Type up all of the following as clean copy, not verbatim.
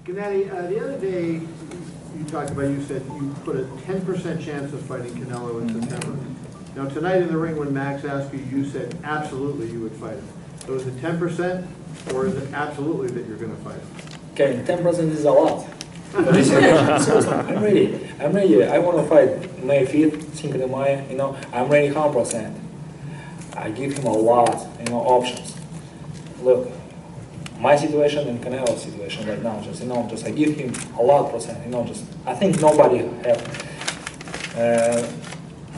Gennady, the other day you talked about, you said you put a 10% chance of fighting Canelo in September. Now tonight in the ring when Max asked you, you said absolutely you would fight him. So is it 10% or is it absolutely that you're going to fight him? Okay, 10% is a lot. For this occasion. So I'm ready. I want to fight May 5th, Cinco de Mayo. I'm ready 100%. I give him a lot, options. Look, my situation and Canelo's situation right now, just I give him a lot percent. I think nobody have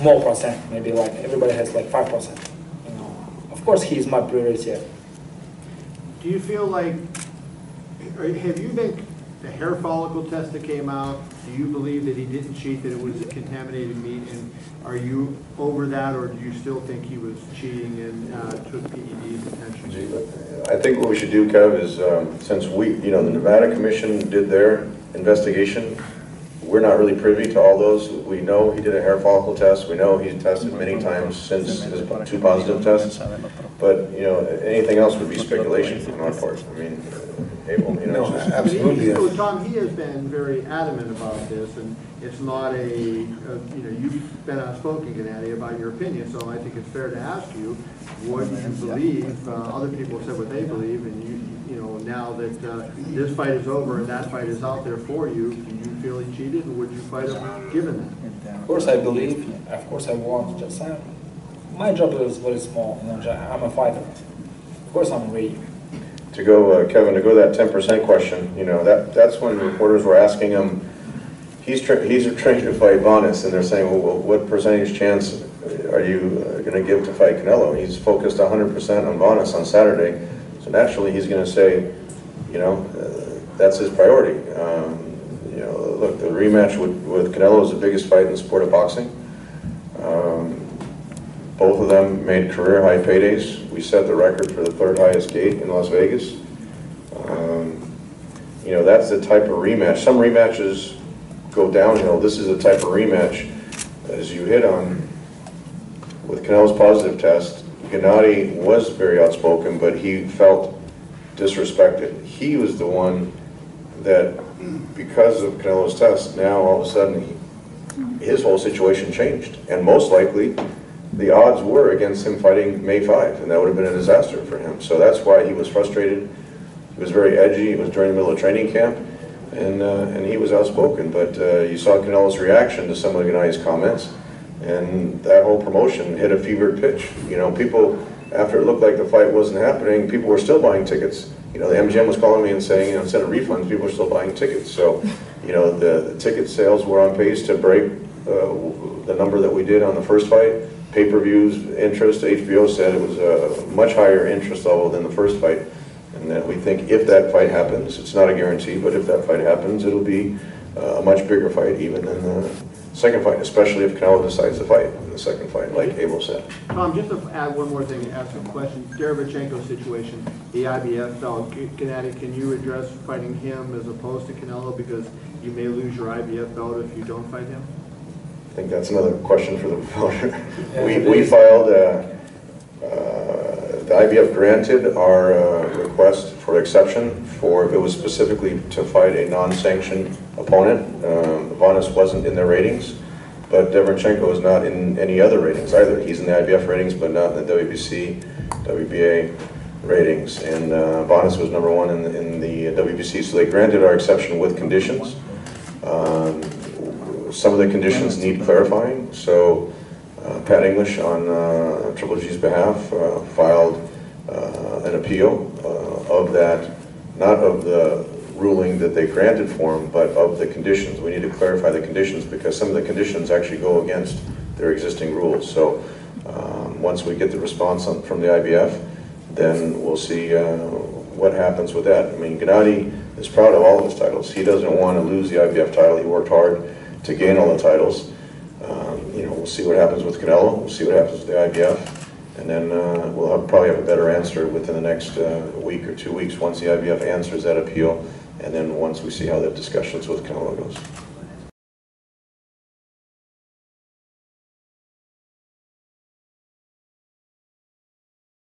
more percent. Maybe like everybody has like 5%. Of course, he is my priority. Do you feel like, have you been, the hair follicle test that came out, do you believe that he didn't cheat, that it was contaminated meat, and are you over that, or do you still think he was cheating and took PEDs potentially? I think what we should do, Kev, is since the Nevada Commission did their investigation, we're not really privy to all those. We know he did a hair follicle test. We know he's tested many times since his 2 positive tests. But anything else would be speculation on our part. I mean, No, absolutely. Tom, he has been very adamant about this, and it's not you've been outspoken, Gennady, about your opinion, so I think it's fair to ask you what you believe. Other people have said what they believe, and now that this fight is over and that fight is out there for you, do you feel he cheated, and would you fight him given that? Of course I believe, of course I want, my job is very small, I'm a fighter. Of course I'm ready. To go, Kevin, to go that 10% question, that's when reporters were asking him, he's trained to fight Vanes, and they're saying, well, what percentage chance are you going to give to fight Canelo? He's focused 100% on Vanes on Saturday, so naturally he's going to say, that's his priority. Look, the rematch with Canelo is the biggest fight in the sport of boxing. Both of them made career high paydays. We set the record for the 3rd highest gate in Las Vegas. That's the type of rematch. Some rematches go downhill. This is the type of rematch, as you hit on, with Canelo's positive test. Gennady was very outspoken, but he felt disrespected. He was the one that, because of Canelo's test, now all of a sudden his whole situation changed. And most likely, the odds were against him fighting May 5, and that would have been a disaster for him. So that's why he was frustrated. He was very edgy. It was during the middle of training camp, and he was outspoken. But you saw Canelo's reaction to some of Gennady's comments, and that whole promotion hit a fevered pitch. People, after it looked like the fight wasn't happening, people were still buying tickets. The MGM was calling me and saying, instead of refunds, people were still buying tickets. So, the ticket sales were on pace to break the number that we did on the first fight. Pay-per-views interest, HBO said it was a much higher interest level than the first fight, and that we think if that fight happens, it's not a guarantee, but if that fight happens, it'll be a much bigger fight even than the second fight, especially if Canelo decides to fight in the second fight, like Abel said. Tom, just to add one more thing, ask a question. Derevyanchenko's situation, the IBF belt. Gennady, can you address fighting him as opposed to Canelo, because you may lose your IBF belt if you don't fight him? I think that's another question for the promoter. We filed, the IBF granted our request for exception for if it was specifically to fight a non-sanctioned opponent. Vanes wasn't in their ratings, but Derevyanchenko is not in any other ratings either. He's in the IBF ratings, but not in the WBC, WBA ratings. And Vanes was #1 in the WBC, so they granted our exception with conditions. Some of the conditions need clarifying, so Pat English on Triple G's behalf filed an appeal of that, not of the ruling that they granted for him, but of the conditions. We need to clarify the conditions because some of the conditions actually go against their existing rules. So once we get the response from the IBF, then we'll see what happens with that. I mean, Gennady is proud of all of his titles. He doesn't want to lose the IBF title. He worked hard to gain all the titles. We'll see what happens with Canelo. We'll see what happens with the IBF, and then we'll probably have a better answer within the next week or 2 weeks once the IBF answers that appeal, and then once we see how the discussions with Canelo goes.